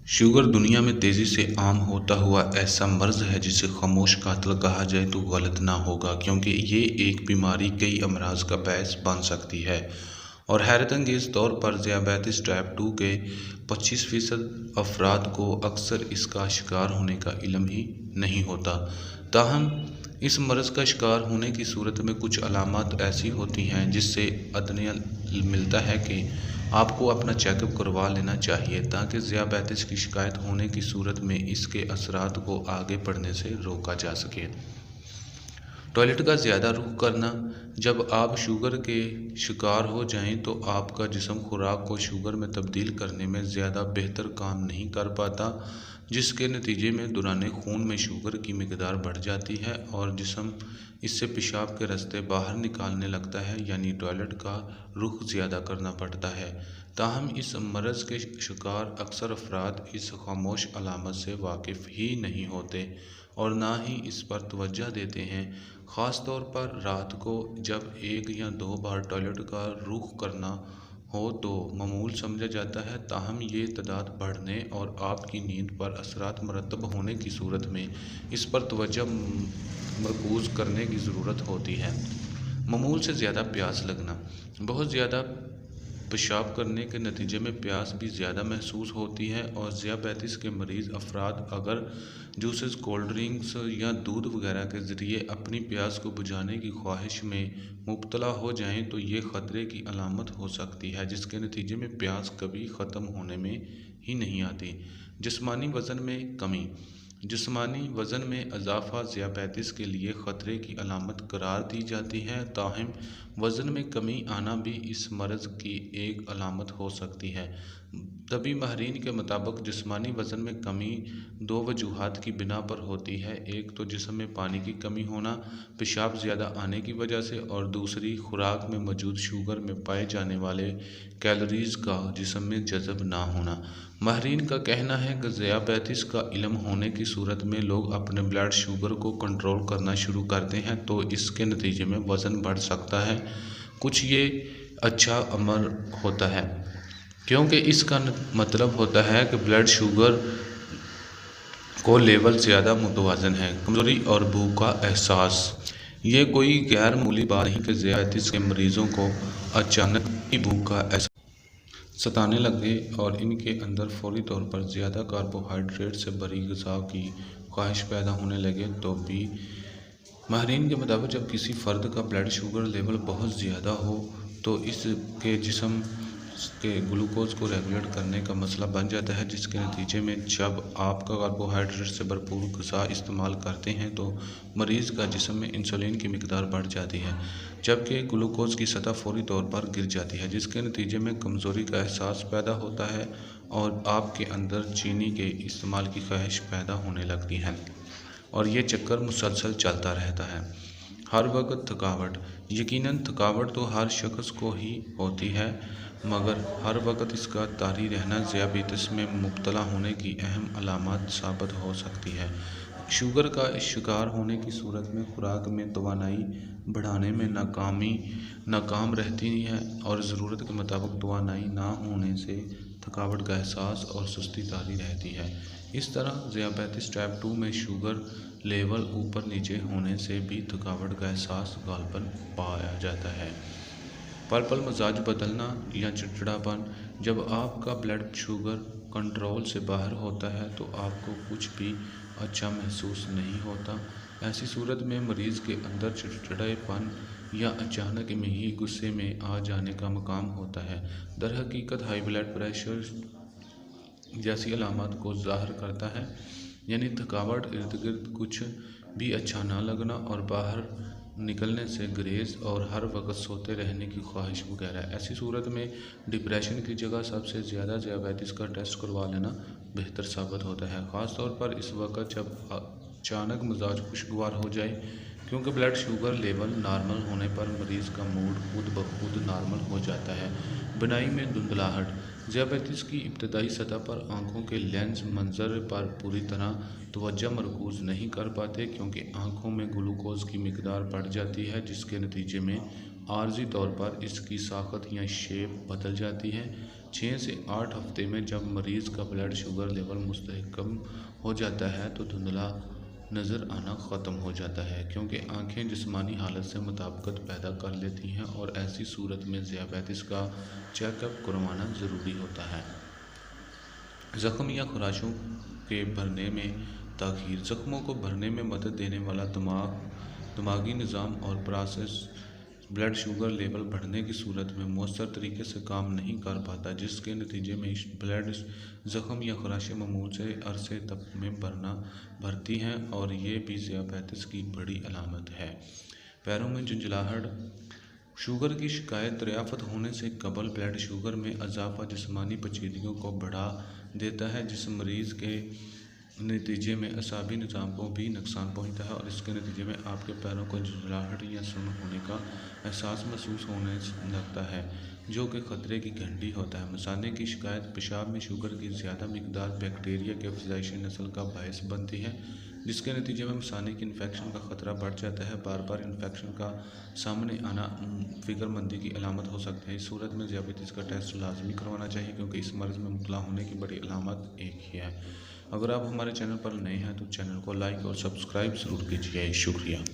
Sugar दुनिया में तेज़ी से आम होता हुआ ऐसा मर्ज़ है जिसे खामोश कातिल कहा जाए तो गलत ना होगा, क्योंकि ये एक बीमारी कई अमराज का बायस बन सकती है। और हैरतअंगेज़ तौर पर ज़ियाबेतिस टाइप 2 के 25% अफराद को अक्सर इसका शिकार होने का इल्म ही नहीं होता। ताहम इस मर्ज़ का शिकार होने की सूरत में कुछ अलामत ऐसी होती हैं जिससे अदनिया मिलता है कि आपको अपना चेकअप करवा लेना चाहिए, ताकि ज़ियाबेतिस की शिकायत होने की सूरत में इसके असरात को आगे बढ़ने से रोका जा सके। टॉयलेट का ज़्यादा रुख करना। जब आप शुगर के शिकार हो जाएं तो आपका जिस्म खुराक को शुगर में तब्दील करने में ज़्यादा बेहतर काम नहीं कर पाता, जिसके नतीजे में दौरान खून में शुगर की मिकदार बढ़ जाती है और जिस्म इससे पेशाब के रास्ते बाहर निकालने लगता है, यानी टॉयलेट का रुख ज़्यादा करना पड़ता है। ताहम इस मर्ज़ के शिकार अक्सर अफराद इस खामोश अलामत से वाकिफ़ ही नहीं होते और ना ही इस पर तवज्जो देते हैं। ख़ास तौर पर रात को जब एक या दो बार टॉयलेट का रुख करना हो तो मामूल समझा जाता है, ताहम ये तादाद बढ़ने और आपकी नींद पर असरात मरतब होने की सूरत में इस पर तवज्जो मरकूज़ करने की ज़रूरत होती है। मामूल से ज़्यादा प्यास लगना। बहुत ज़्यादा पेशाब करने के नतीजे में प्यास भी ज़्यादा महसूस होती है और ज़ियाबेतिस के मरीज़ अफराद अगर जूसेस, कोल्ड ड्रिंक्स या दूध वगैरह के ज़रिए अपनी प्यास को बुझाने की ख्वाहिश में मुब्तला हो जाएं तो ये ख़तरे की अलामत हो सकती है, जिसके नतीजे में प्यास कभी ख़त्म होने में ही नहीं आती। जिस्मानी वज़न में कमी। जिस्मानी वज़न में इजाफ़ा ज़ियाबेतिस के लिए ख़तरे की अलामत करार दी जाती है, ताहम वज़न में कमी आना भी इस मर्ज़ की एक अलामत हो सकती है। तबी माहिरीन के मुताबिक जिस्मानी वज़न में कमी दो वजूहात की बिना पर होती है। एक तो जिस्म में पानी की कमी होना पेशाब ज़्यादा आने की वजह से, और दूसरी खुराक में मौजूद शुगर में पाए जाने वाले कैलोरीज़ का जिस्म में जज़ब ना होना। माहिरीन का कहना है कि ज़ियाबेतिस का इल्म होने की सूरत में लोग अपने ब्लड शुगर को कंट्रोल करना शुरू करते हैं तो इसके नतीजे में वज़न बढ़ सकता है। कुछ ये अच्छा अमल होता है, क्योंकि इसका मतलब होता है कि ब्लड शुगर को लेवल ज़्यादा मुतवाज़न है। कमज़ोरी और भूख का एहसास। ये कोई गैर मामूली बात नहीं कि ज़ियाबेतिस के मरीज़ों को अचानक ही भूख का एहसास सताने लगे और इनके अंदर फौरी तौर पर ज़्यादा कार्बोहाइड्रेट से भरी ग़िज़ा की ख्वाहिश पैदा होने लगे तो भी माहिरीन के मुताबिक जब किसी फ़र्द का ब्लड शुगर लेवल बहुत ज़्यादा हो तो इसके जिस्म के ग्लूकोज़ को रेगुलेट करने का मसला बन जाता है, जिसके नतीजे में जब आपका कार्बोहाइड्रेट से भरपूर ग़िज़ा इस्तेमाल करते हैं तो मरीज़ का जिस्म में इंसुलिन की मिकदार बढ़ जाती है, जबकि ग्लूकोज़ की सतह फौरी तौर पर गिर जाती है, जिसके नतीजे में कमज़ोरी का एहसास पैदा होता है और आपके अंदर चीनी के इस्तेमाल की ख्वाहिश पैदा होने लगती है और ये चक्कर मुसलसल चलता रहता है। हर वक्त थकावट। यकीनन थकावट तो हर शख्स को ही होती है, मगर हर वक्त इसका तारी रहना ज़ियाबेतिस में मुब्तला होने की अहम अलामत साबित हो सकती है। शुगर का शिकार होने की सूरत में खुराक में तवानाई बढ़ाने में नाकाम रहती है और ज़रूरत के मुताबिक तवानाई ना होने से थकावट का एहसास और सुस्ती तारी रहती है। इस तरह ज़ियाबेतिस टाइप 2 में शुगर लेवल ऊपर नीचे होने से भी थकावट का एहसास गालिबन पाया जाता है। पल पल मिजाज बदलना या चिड़चिड़ापन। जब आपका ब्लड शुगर कंट्रोल से बाहर होता है तो आपको कुछ भी अच्छा महसूस नहीं होता। ऐसी सूरत में मरीज़ के अंदर चिड़चिड़ापन या अचानक में ही गुस्से में आ जाने का मकाम होता है। दरहकीकत हाई ब्लड प्रेशर जैसी अलामत को ज़ाहिर करता है, यानी थकावट, इर्द गिर्द कुछ भी अच्छा ना लगना और बाहर निकलने से गुरेज और हर वक्त सोते रहने की ख्वाहिश वगैरह। ऐसी सूरत में डिप्रेशन की जगह सबसे ज़्यादा ज़ियाबेतिस का टेस्ट करवा लेना बेहतर साबित होता है, ख़ास तौर पर इस वक्त जब अचानक मिजाज खुशगवार हो जाए, क्योंकि ब्लड शुगर लेवल नॉर्मल होने पर मरीज़ का मूड खुद ब खुद नॉर्मल हो जाता है। बिनाई में धुंधलाहट। ज़ियाबेतिस की इब्तदाई सतह पर आँखों के लेंस मंजर पर पूरी तरह तवज्जो मरकूज़ नहीं कर पाते, क्योंकि आँखों में ग्लूकोज़ की मिकदार बढ़ जाती है, जिसके नतीजे में आर्जी तौर पर इसकी साख़त या शेप बदल जाती है। 6 से 8 हफ्ते में जब मरीज़ का ब्लड शुगर लेवल मुस्तहकम हो जाता है तो धुंधला नज़र आना ख़त्म हो जाता है, क्योंकि आँखें जिस्मानी हालत से मुताबिकत पैदा कर लेती हैं और ऐसी सूरत में ज़ियाबेतिस का चेकअप करवाना ज़रूरी होता है। ज़ख्म या खराशों के भरने में ताख़ीर। ज़ख्मों को भरने में मदद देने वाला दिमागी निज़ाम और प्रोसेस ब्लड शुगर लेवल बढ़ने की सूरत में मौसर तरीके से काम नहीं कर पाता, जिसके नतीजे में ब्लड ज़ख्म या खराशें मामूल से अरसे तक में भरती हैं और ये भी ज़ियाबेतिस की बड़ी अलामत है। पैरों में झुंझलाहट। शुगर की शिकायत दरियाफ़त होने से कबल ब्लड शुगर में इजाफ़ा जिस्मानी पेचीदगियों को बढ़ा देता है, जिस मरीज़ के नतीजे में असाबी निज़ाम को भी नुकसान पहुंचता है और इसके नतीजे में आपके पैरों को झुंझलाहट या सुन्न होने का एहसास महसूस होने लगता है, जो कि ख़तरे की घंटी होता है। मसाने की शिकायत। पेशाब में शुगर की ज़्यादा मिकदार बैक्टीरिया के फ़ज़ाइशी नस्ल का बायस बनती है, जिसके नतीजे में मसाने की इन्फेक्शन का ख़तरा बढ़ जाता है। बार बार इन्फेक्शन का सामने आना फ़िक्रमंदी की अलामत हो सकती है। इस सूरत में ज़ियाबेतिस का टेस्ट लाजमी करवाना चाहिए, क्योंकि इस मर्ज़ में मुब्तला होने की बड़ी अलामत एक ही है। अगर आप हमारे चैनल पर नए हैं तो चैनल को लाइक और सब्सक्राइब ज़रूर कीजिए। शुक्रिया।